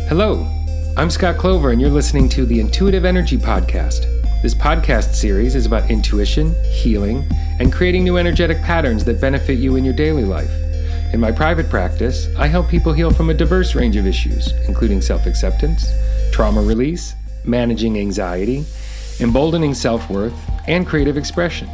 Hello, I'm Scott Clover, and you're listening to the Intuitive Energy Podcast. This podcast series is about intuition, healing, and creating new energetic patterns that benefit you in your daily life. In my private practice, I help people heal from a diverse range of issues, including self-acceptance, trauma release, managing anxiety, emboldening self-worth, and creative expression.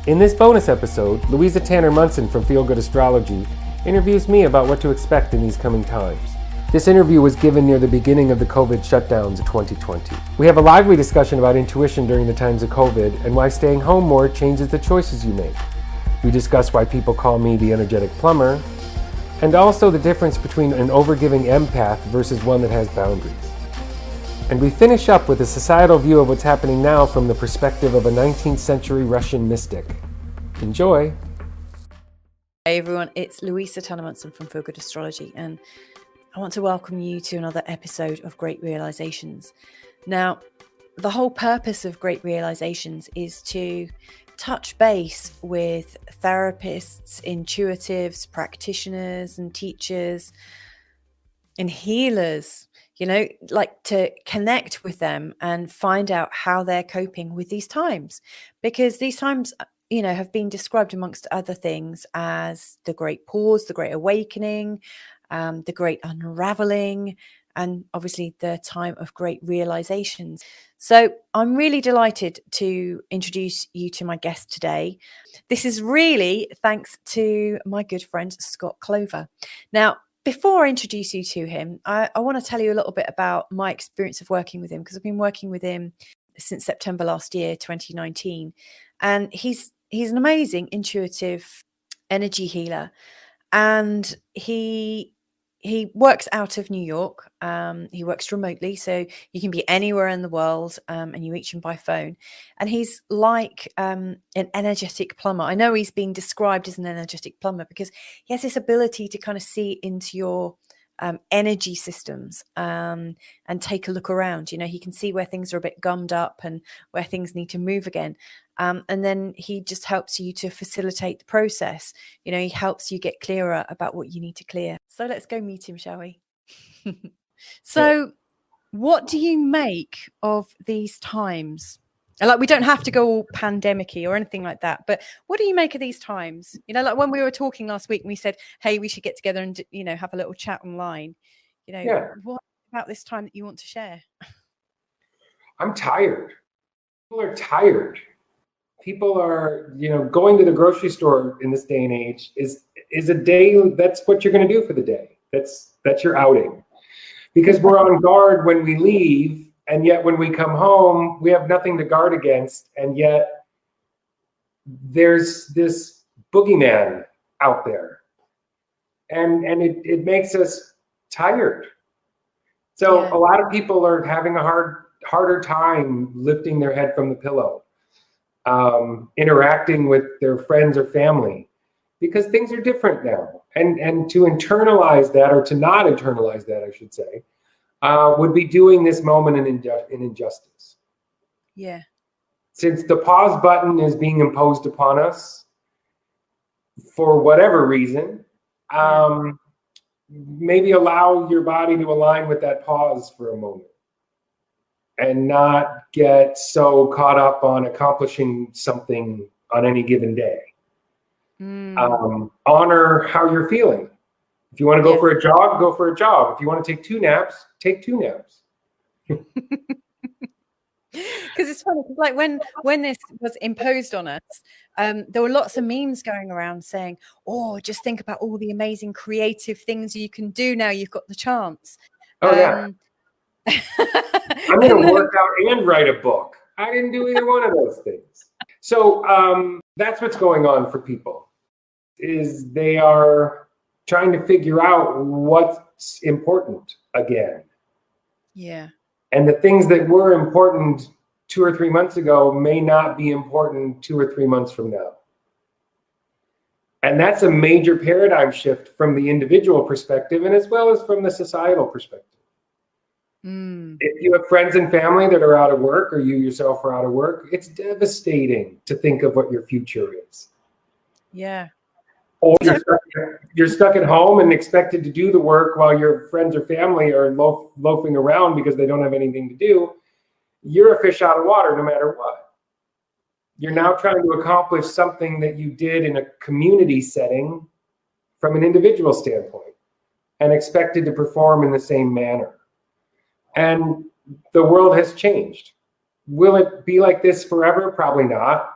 In this bonus episode, Louisa Munson from Feel Good Astrology interviews me about what to expect in these coming times. This interview was given near the beginning of the COVID shutdowns of 2020. We have a lively discussion about intuition during the times of COVID and why staying home more changes the choices you make. We discuss why people call me the Energetic Plumber, and also the difference between an overgiving empath versus one that has boundaries. And we finish up with a societal view of what's happening now from the perspective of a 19th century Russian mystic. Enjoy! Hey everyone, it's Louisa Munson from Feel Good Astrology, and I want to welcome you to another episode of Great Realizations. Now, the whole purpose of Great Realizations is to touch base with therapists, intuitives, practitioners and teachers and healers, like to connect with them and find out how they're coping with these times, because these times have been described amongst other things as the Great Pause, the Great Awakening, the Great Unraveling, and obviously the time of Great Realizations. So I'm really delighted to introduce you to my guest today. This is really thanks to my good friend, Scott Clover. Now, before I introduce you to him, I want to tell you a little bit about my experience of working with him, because I've been working with him since September last year, 2019. And he's an amazing intuitive energy healer. And he works out of New York. He works remotely, so you can be anywhere in the world, and you reach him by phone. And he's like an energetic plumber. I know he's being described as an energetic plumber because he has this ability to kind of see into your energy systems and take a look around. He can see where things are a bit gummed up and where things need to move again. And then he just helps you to facilitate the process. He helps you get clearer about what you need to clear. So let's go meet him, shall we? So what do you make of these times? Like, we don't have to go all pandemic-y or anything like that, but what do you make of these times? Like when we were talking last week and we said, hey, we should get together and, have a little chat online. What about this time that you want to share? I'm tired. People are tired. People are, going to the grocery store in this day and age is a day. That's what you're going to do for the day. That's your outing, because we're on guard when we leave, and yet when we come home, we have nothing to guard against, and yet there's this boogeyman out there, and it makes us tired. So a lot of people are having a harder time lifting their head from the pillow. Interacting with their friends or family, because things are different now. And to internalize that, or to not internalize that, I should say, would be doing this moment an injustice. Yeah. Since the pause button is being imposed upon us for whatever reason, maybe allow your body to align with that pause for a moment, and not get so caught up on accomplishing something on any given day. Honor how you're feeling. If you want to go for a jog, go for a jog. If you want to take 2 naps, take 2 naps. Because it's funny, because like when this was imposed on us, there were lots of memes going around saying, oh, just think about all the amazing creative things you can do now you've got the chance. I'm going to work out and write a book. I didn't do either one of those things. So that's what's going on for people, is they are trying to figure out what's important again. Yeah. And the things that were important 2 or 3 months ago may not be important 2 or 3 months from now. And that's a major paradigm shift from the individual perspective, and as well as from the societal perspective. If you have friends and family that are out of work, or you yourself are out of work, it's devastating to think of what your future is. Yeah. Or you're stuck at home and expected to do the work while your friends or family are loafing around because they don't have anything to do. You're a fish out of water no matter what. You're now trying to accomplish something that you did in a community setting from an individual standpoint and expected to perform in the same manner. And the world has changed. Will it be like this forever? Probably not.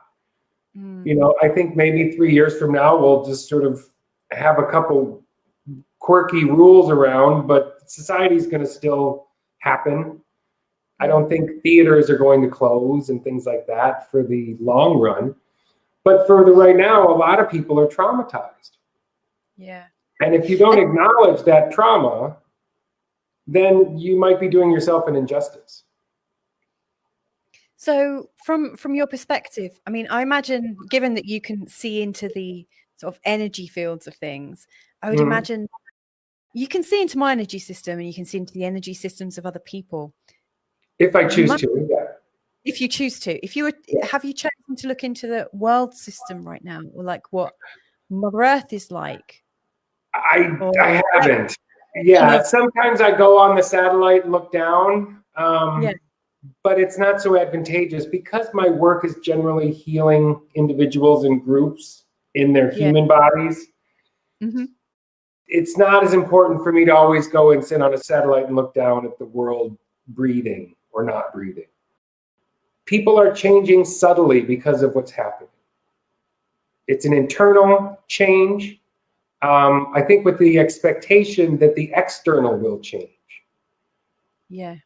You know, I think maybe 3 years from now, we'll just sort of have a couple quirky rules around, but society's going to still happen. I don't think theaters are going to close and things like that for the long run. But for the right now, a lot of people are traumatized. Yeah. And if you don't acknowledge that trauma, then you might be doing yourself an injustice. So from your perspective, I mean, I imagine, given that you can see into the sort of energy fields of things, I would imagine you can see into my energy system and you can see into the energy systems of other people. If I choose to, yeah. If you choose to. If you were, have you chosen to look into the world system right now, or like what Mother Earth is like? I haven't. Yeah, sometimes I go on the satellite and look down. But it's not so advantageous because my work is generally healing individuals and groups in their human bodies. It's not as important for me to always go and sit on a satellite and look down at the world breathing or not breathing. People are changing subtly because of what's happening. It's an internal change. I think with the expectation that the external will change. Yeah.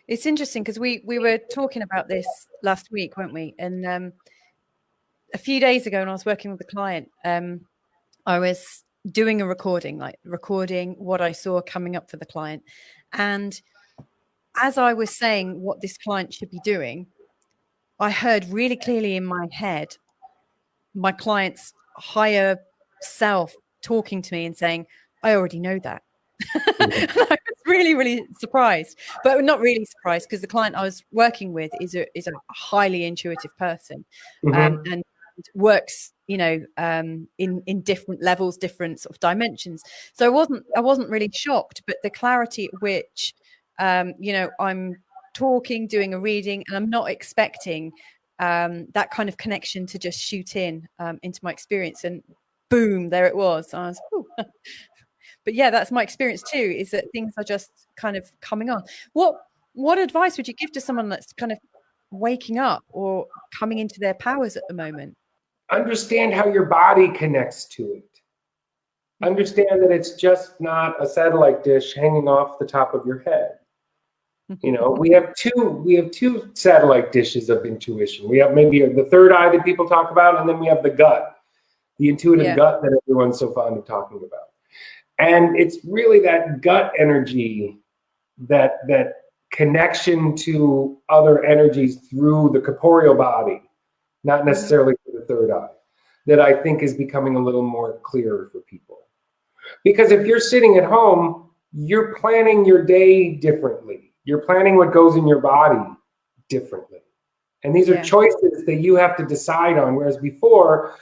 It's interesting because we were talking about this last week, weren't we? And a few days ago when I was working with a client, I was doing a recording what I saw coming up for the client. And as I was saying what this client should be doing, I heard really clearly in my head my client's higher self talking to me and saying, I already know that. I was really, really surprised, but not really surprised because the client I was working with is a highly intuitive person and works, you know, in different levels, different sort of dimensions. So I wasn't really shocked, but the clarity at which, you know, I'm talking, doing a reading, and I'm not expecting that kind of connection to just shoot into my experience, and boom, there it was. I was, ooh. But yeah, that's my experience too, is that things are just kind of coming on. What advice would you give to someone that's kind of waking up or coming into their powers at the moment? Understand how your body connects to it. Understand that it's just not a satellite dish hanging off the top of your head. You know, we have two satellite dishes of intuition. We have maybe the third eye that people talk about, and then we have the gut, the intuitive gut that everyone's so fond of talking about. And it's really that gut energy, that connection to other energies through the corporeal body, not necessarily through the third eye, that I think is becoming a little more clearer for people. Because if you're sitting at home, you're planning your day differently. You're planning what goes in your body differently. And these are choices that you have to decide on. Whereas before,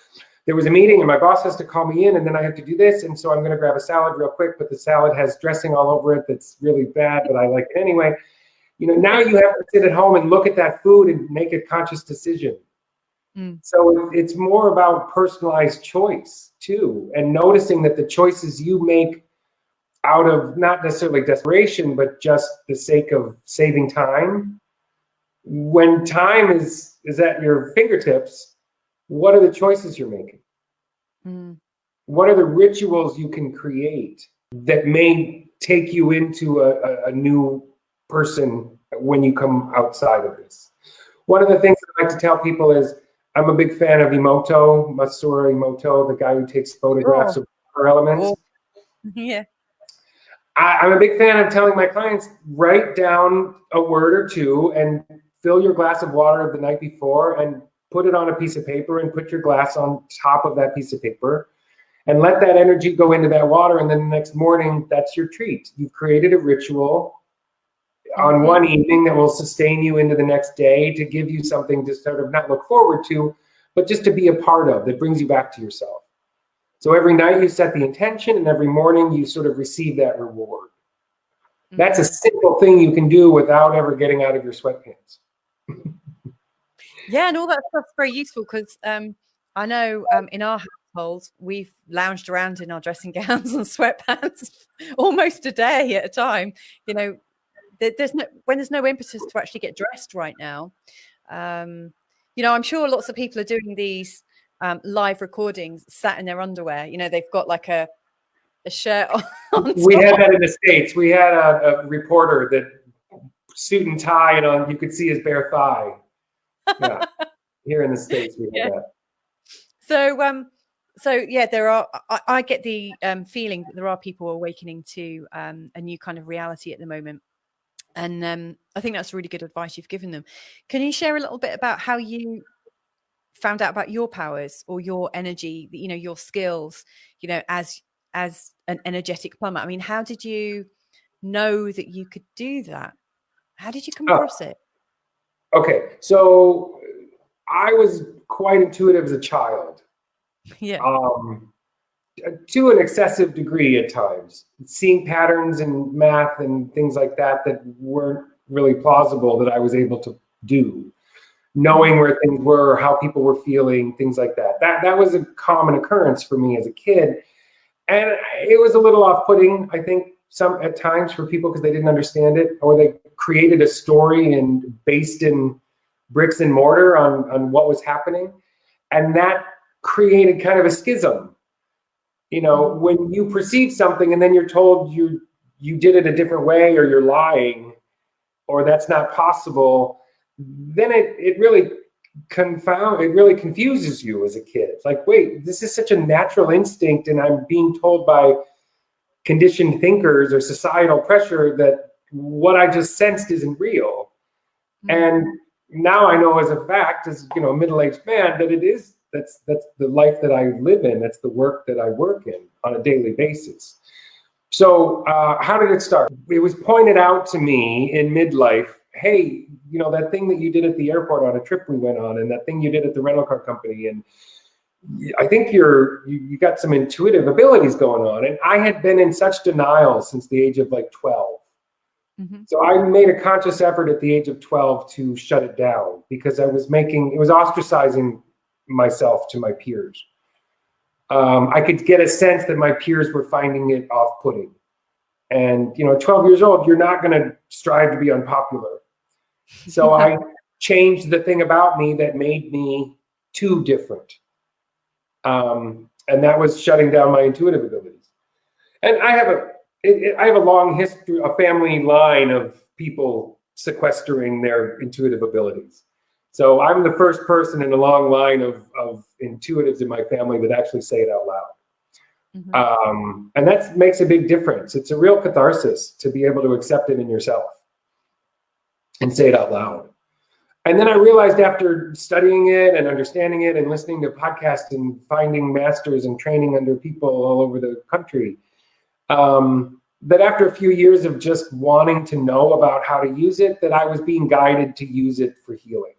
there was a meeting and my boss has to call me in and then I have to do this. And so I'm going to grab a salad real quick, but the salad has dressing all over it that's really bad, but I like it anyway. You know, now you have to sit at home and look at that food and make a conscious decision. So it's more about personalized choice too, and noticing that the choices you make out of not necessarily desperation, but just the sake of saving time. When time is at your fingertips, what are the choices you're making? What are the rituals you can create that may take you into a new person when you come outside of this? One of the things I like to tell people is I'm a big fan of Masaru Emoto, the guy who takes photographs of water elements. I'm a big fan of telling my clients, write down a word or two and fill your glass of water the night before and put it on a piece of paper and put your glass on top of that piece of paper and let that energy go into that water. And then the next morning, that's your treat. You've created a ritual on one evening that will sustain you into the next day to give you something to sort of not look forward to, but just to be a part of, that brings you back to yourself. So every night you set the intention, and every morning you sort of receive that reward. That's a simple thing you can do without ever getting out of your sweatpants. Yeah, and all that stuff's very useful because I know in our household we've lounged around in our dressing gowns and sweatpants almost a day at a time. You know, there's no impetus to actually get dressed right now. You know, I'm sure lots of people are doing these live recordings sat in their underwear. You know, they've got like a shirt on We top. had that in the States. We had a reporter that suit and tie, and you could see his bare thigh. Yeah, here in the States we had that. So yeah, there are. I get the feeling that there are people awakening to a new kind of reality at the moment, and I think that's really good advice you've given them. Can you share a little bit about how you found out about your powers or your energy, you know, your skills, you know, as an energetic plumber? I mean, how did you know that you could do that? How did you come across it? Okay, so I was quite intuitive as a child. Yeah. To an excessive degree at times, seeing patterns in math and things like that that weren't really plausible that I was able to do. Knowing where things were, how people were feeling, things like that. That was a common occurrence for me as a kid. And it was a little off-putting, I think, at times for people because they didn't understand it, or they created a story and based in bricks and mortar on what was happening. And that created kind of a schism. You know, when you perceive something and then you're told you did it a different way, or you're lying, or that's not possible, then it really confuses you as a kid. It's like, wait, this is such a natural instinct, and I'm being told by conditioned thinkers or societal pressure that what I just sensed isn't real. And now I know as a fact, as you know, a middle-aged man, that it is. That's the life that I live in. That's the work that I work in on a daily basis. So how did it start? It was pointed out to me in midlife, hey, you know, that thing that you did at the airport on a trip we went on, and that thing you did at the rental car company, and I think you got some intuitive abilities going on. And I had been in such denial since the age of like 12. So I made a conscious effort at the age of 12 to shut it down, because it was ostracizing myself to my peers. I could get a sense that my peers were finding it off-putting. And, you know, at 12 years old, you're not going to strive to be unpopular. So I changed the thing about me that made me too different. And that was shutting down my intuitive abilities. And I have a long history, a family line of people sequestering their intuitive abilities. So I'm the first person in a long line of intuitives in my family that actually say it out loud. And that makes a big difference. It's a real catharsis to be able to accept it in yourself and say it out loud. And then I realized, after studying it and understanding it and listening to podcasts and finding masters and training under people all over the country, that after a few years of just wanting to know about how to use it, that I was being guided to use it for healing.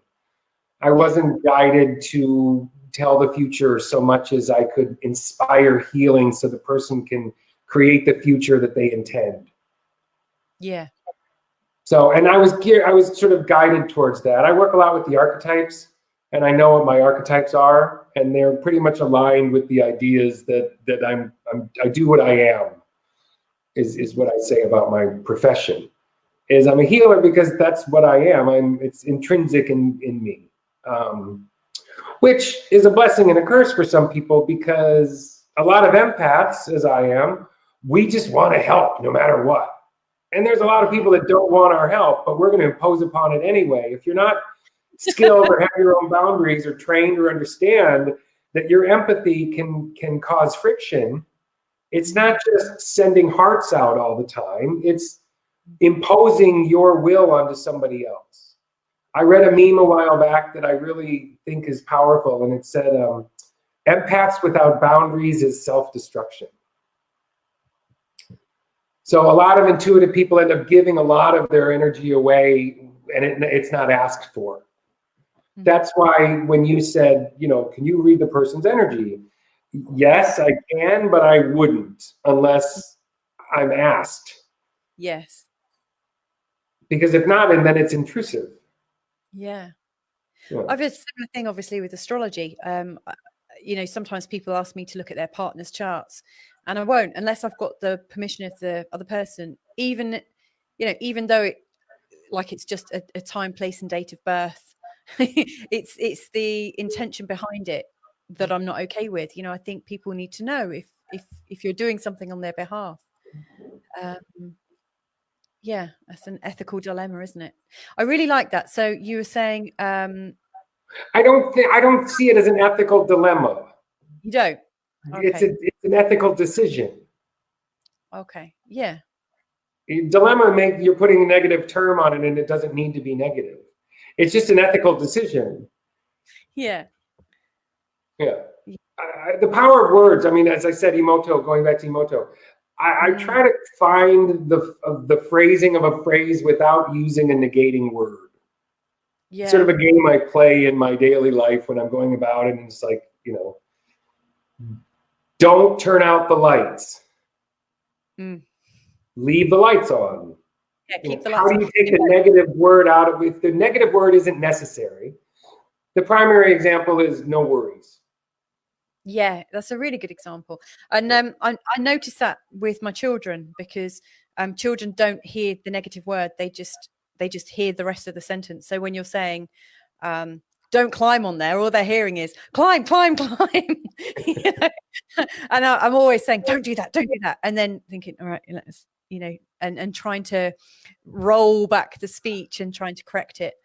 I wasn't guided to tell the future so much as I could inspire healing so the person can create the future that they intend. Yeah. So, and I was sort of guided towards that. I work a lot with the archetypes, and I know what my archetypes are, and they're pretty much aligned with the ideas that I do what I am, is what I say about my profession. Is I'm a healer because that's what I am. It's intrinsic in me. Which is a blessing and a curse for some people, because a lot of empaths, as I am, we just want to help no matter what. And there's a lot of people that don't want our help, but we're going to impose upon it anyway. If you're not skilled or have your own boundaries or trained or understand that your empathy can cause friction, it's not just sending hearts out all the time. It's imposing your will onto somebody else. I read a meme a while back that I really think is powerful, and it said, empaths without boundaries is self-destruction. So a lot of intuitive people end up giving a lot of their energy away, and it's not asked for. That's why when you said, can you read the person's energy? Yes, I can, but I wouldn't unless I'm asked. Yes. Because if not, and then it's intrusive. Yeah. I've had a similar thing, obviously, with astrology. Sometimes people ask me to look at their partner's charts, and I won't unless I've got the permission of the other person. Even though it's just a time, place, and date of birth, it's the intention behind it that I'm not okay with. I think people need to know if you're doing something on their behalf. Yeah, that's an ethical dilemma, isn't it? I really like that. So you were saying, I don't see it as an ethical dilemma. you don't? Okay. It's an ethical decision. Okay. Yeah. Dilemma you're putting a negative term on it, and it doesn't need to be negative. It's just an ethical decision. Yeah. Yeah. The power of words. I mean, as I said, emoto, going back to emoto, I try to find the phrasing of a phrase without using a negating word. Yeah. Sort of a game I play in my daily life when I'm going about, and it's like, don't turn out the lights. Leave the lights on. Yeah, keep the lights on. How do you take the negative word out of it? If the negative word isn't necessary, the primary example is no worries. Yeah, that's a really good example. And I noticed that with my children, because children don't hear the negative word. They just hear the rest of the sentence. So when you're saying, don't climb on there, all they're hearing is climb, climb, climb. And I'm always saying, don't do that. And then thinking, all right, let's, and trying to roll back the speech and trying to correct it.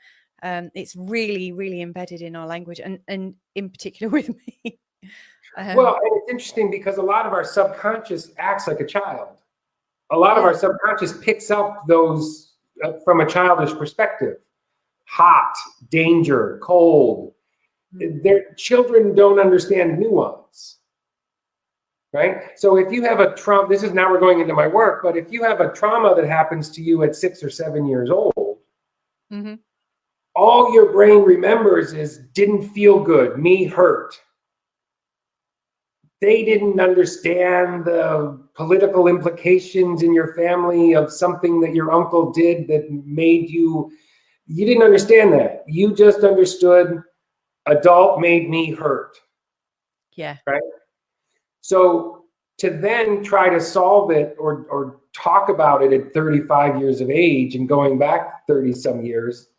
It's really, really embedded in our language, and in particular with me. Well, and it's interesting because a lot of our subconscious acts like a child. A lot of our subconscious picks up those from a childish perspective. Hot, danger, cold. Their children don't understand nuance, right? So if you have a trauma, now we're going into my work, but if you have a trauma that happens to you at 6 or 7 years old, all your brain remembers is didn't feel good, me hurt. They didn't understand the political implications in your family of something that your uncle did that made you didn't understand that. You just understood adult made me hurt. Yeah. Right? So to then try to solve it or talk about it at 35 years of age and going back 30 some years,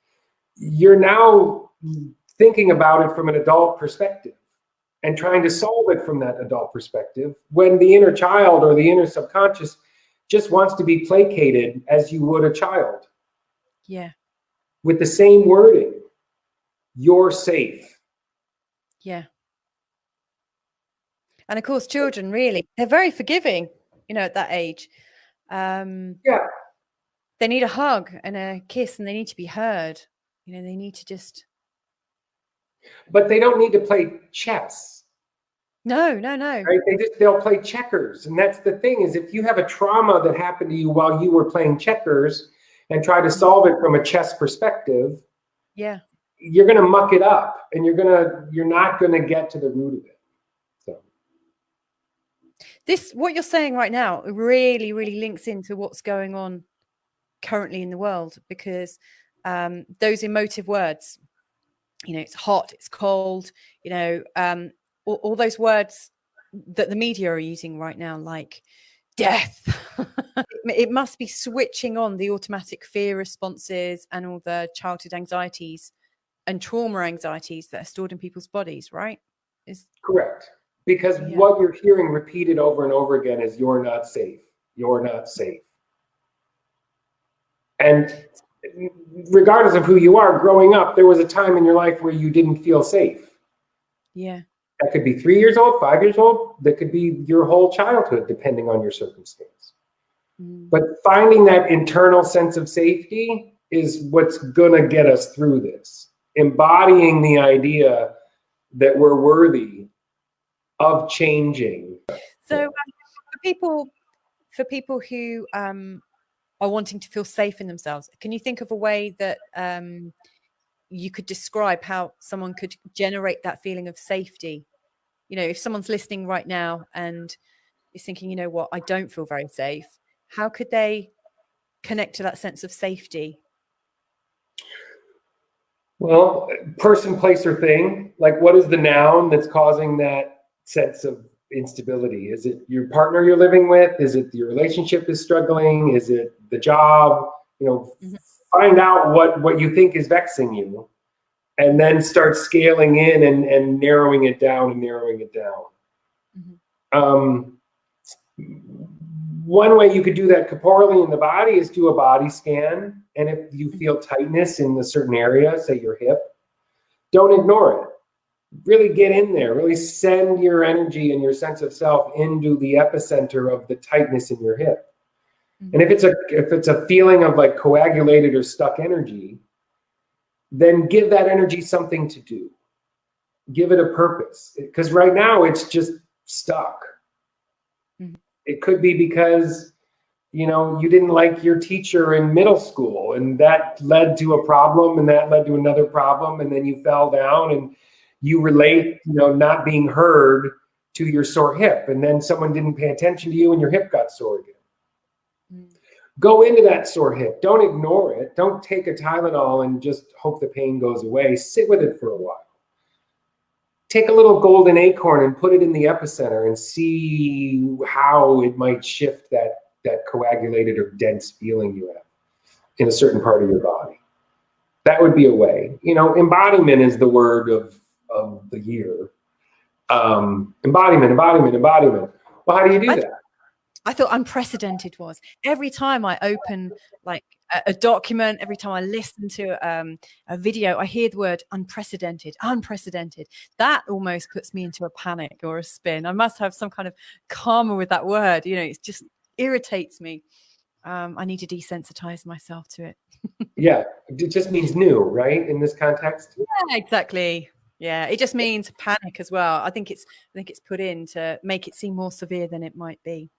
you're now thinking about it from an adult perspective and trying to solve it from that adult perspective, when the inner child or the inner subconscious just wants to be placated as you would a child. Yeah. With the same wording. You're safe. Yeah. And of course, children, really, they're very forgiving, at that age. Yeah. They need a hug and a kiss, and they need to be heard. They need to just... But they don't need to play chess. No. Right? They'll play checkers. And that's the thing, is if you have a trauma that happened to you while you were playing checkers and try to solve it from a chess perspective, you're going to muck it up, and you're not going to get to the root of it. So what you're saying right now really, really links into what's going on currently in the world, because those emotive words, it's hot, it's cold, all those words that the media are using right now, like death. It must be switching on the automatic fear responses and all the childhood anxieties and trauma anxieties that are stored in people's bodies, right? Correct. Because what you're hearing repeated over and over again is you're not safe. You're not safe. And regardless of who you are, growing up, there was a time in your life where you didn't feel safe. Yeah. That could be 3 years old, 5 years old. That could be your whole childhood, depending on your circumstance. But finding that internal sense of safety is what's going to get us through this. Embodying the idea that we're worthy of changing. So for people who are wanting to feel safe in themselves, can you think of a way that you could describe how someone could generate that feeling of safety. You know, if someone's listening right now and is thinking, you know what, I don't feel very safe, how could they connect to that sense of safety? Well, person, place, or thing. Like, what is the noun that's causing that sense of instability? Is it your partner you're living with? Is it your relationship is struggling? Is it the job? You know, find out what you think is vexing you, and then start scaling in and narrowing it down and narrowing it down. One way you could do that corporally in the body is do a body scan. And if you feel tightness in a certain area, say your hip, don't ignore it. Really get in there. Really send your energy and your sense of self into the epicenter of the tightness in your hip. And if it's a feeling of like coagulated or stuck energy, then give that energy something to do. Give it a purpose. Because right now it's just stuck. It could be because, you know, you didn't like your teacher in middle school, and that led to a problem, and that led to another problem, and then you fell down, and you relate, you know, not being heard to your sore hip, and then someone didn't pay attention to you, and your hip got sore again. Go into that sore hip. Don't ignore it. Don't take a Tylenol and just hope the pain goes away. Sit with it for a while. Take a little golden acorn and put it in the epicenter and see how it might shift that coagulated or dense feeling you have in a certain part of your body. That would be a way. You know, embodiment is the word of the year. Embodiment. Well, how do you do that? I thought unprecedented was every time I open like a document, every time I listen to a video, I hear the word unprecedented. That almost puts me into a panic or a spin. I must have some kind of karma with that word. You know, it just irritates me. I need to desensitize myself to it. Yeah, it just means new, right? In this context. Yeah, exactly. Yeah, it just means panic as well. I think it's put in to make it seem more severe than it might be.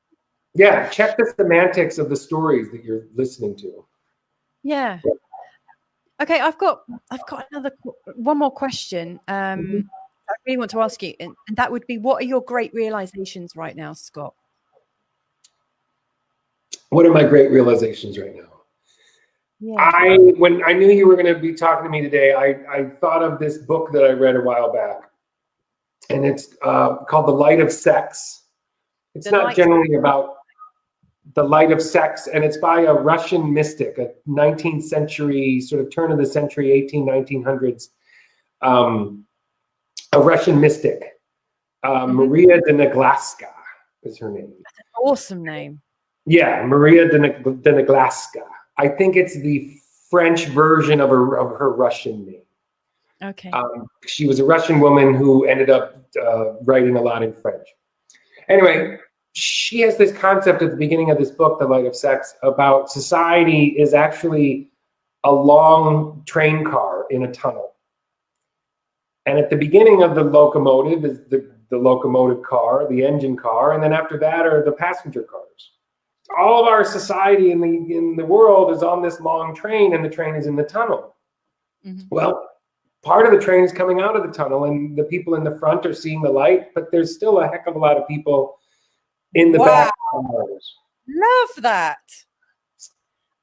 Yeah, check the semantics of the stories that you're listening to. Yeah. Okay, I've got one more question. I really want to ask you, and that would be, what are your great realizations right now, Scott? What are my great realizations right now? Yeah. When I knew you were going to be talking to me today, I thought of this book that I read a while back, and it's called The Light of Sex. It's not generally about the light of sex, and it's by a Russian mystic, a 19th century, sort of turn of the century, 1900s, a Russian mystic. Maria de Naglaska is her name. That's an awesome name. Yeah, Maria de Naglaska. I think it's the French version of her Russian name. Okay. She was a Russian woman who ended up writing a lot in French. Anyway, she has this concept at the beginning of this book, The Light of Sex, about society is actually a long train car in a tunnel. And at the beginning of the locomotive is the locomotive car, the engine car, and then after that are the passenger cars. All of our society in the world is on this long train, and the train is in the tunnel. Well, part of the train is coming out of the tunnel, and the people in the front are seeing the light, but there's still a heck of a lot of people in the back. Love that.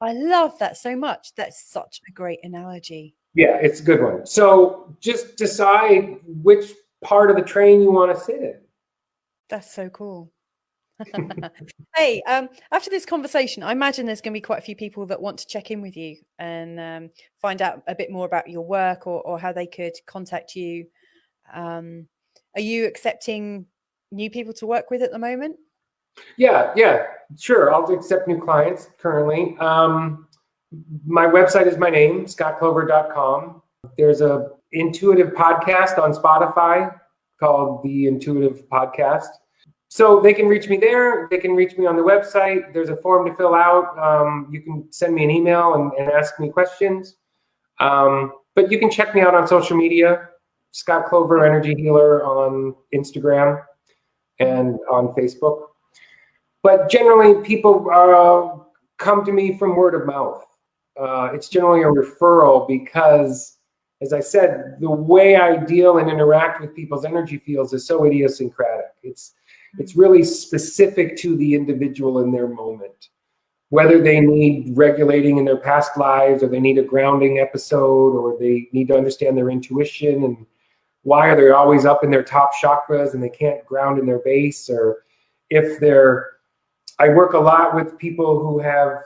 I love that so much. That's such a great analogy. Yeah, it's a good one. So just decide which part of the train you want to sit in. That's so cool. Hey, after this conversation, I imagine there's going to be quite a few people that want to check in with you and find out a bit more about your work or how they could contact you. Are you accepting new people to work with at the moment? Yeah, sure. I'll accept new clients currently. My website is my name, scottclover.com. There's a intuitive podcast on Spotify called The Intuitive Podcast. So they can reach me there. They can reach me on the website. There's a form to fill out. You can send me an email and ask me questions. But you can check me out on social media, Scott Clover Energy Healer on Instagram and on Facebook. But generally, people come to me from word of mouth. It's generally a referral because as I said, the way I deal and interact with people's energy fields is so idiosyncratic. It's really specific to the individual in their moment. Whether they need regulating in their past lives, or they need a grounding episode, or they need to understand their intuition, and why are they always up in their top chakras and they can't ground in their base, or if I work a lot with people who have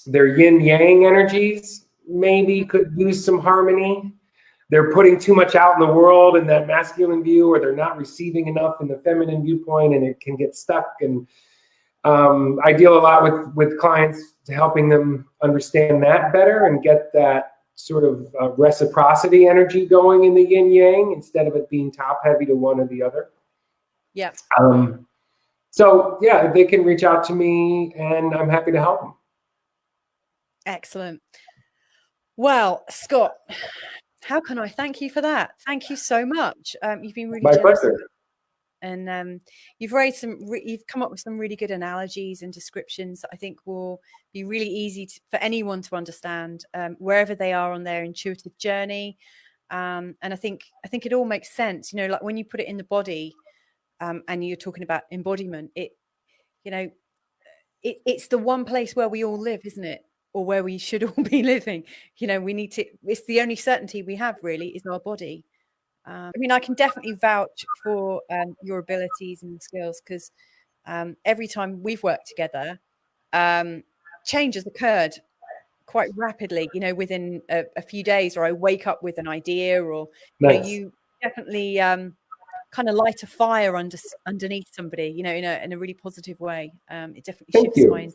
their yin yang energies maybe could use some harmony. They're putting too much out in the world in that masculine view, or they're not receiving enough in the feminine viewpoint, and it can get stuck. And I deal a lot with clients to helping them understand that better and get that sort of reciprocity energy going in the yin yang instead of it being top heavy to one or the other. Yeah. So yeah, they can reach out to me and I'm happy to help them. Excellent. Well, Scott, how can I thank you for that? Thank you so much. You've been really generous. Pleasure. And you've come up with some really good analogies and descriptions that I think will be really easy for anyone to understand wherever they are on their intuitive journey. And I think it all makes sense. You know, like when you put it in the body, and you're talking about embodiment, it's the one place where we all live, isn't it? Or where we should all be living. You know, it's the only certainty we have really is our body. I mean, I can definitely vouch for your abilities and skills, because every time we've worked together, change has occurred quite rapidly, you know, within a few days, or I wake up with an idea, or Nice. you definitely kind of light a fire underneath somebody, you know, in a really positive way. It definitely shifts minds.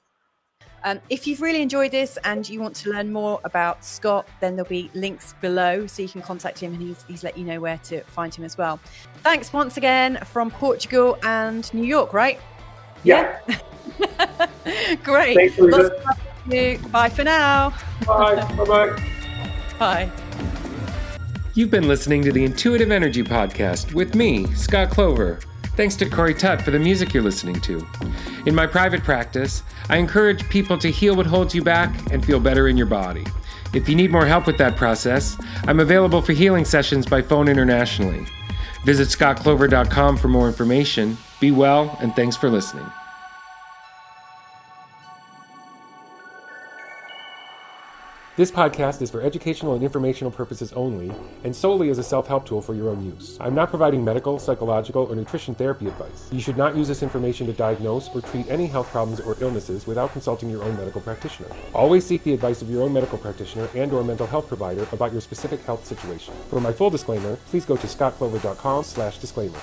If you've really enjoyed this and you want to learn more about Scott, then there'll be links below so you can contact him, and he's let you know where to find him as well. Thanks once again from Portugal and New York, right? Yeah. Great. Thanks, Louisa. Bye for now. Bye. Bye-bye. Bye. You've been listening to the Intuitive Energy Podcast with me, Scott Clover. Thanks to Corey Tutt for the music you're listening to. In my private practice, I encourage people to heal what holds you back and feel better in your body. If you need more help with that process, I'm available for healing sessions by phone internationally. Visit scottclover.com for more information. Be well, and thanks for listening. This podcast is for educational and informational purposes only, and solely as a self-help tool for your own use. I'm not providing medical, psychological, or nutrition therapy advice. You should not use this information to diagnose or treat any health problems or illnesses without consulting your own medical practitioner. Always seek the advice of your own medical practitioner and/or mental health provider about your specific health situation. For my full disclaimer, please go to scottclover.com/disclaimer.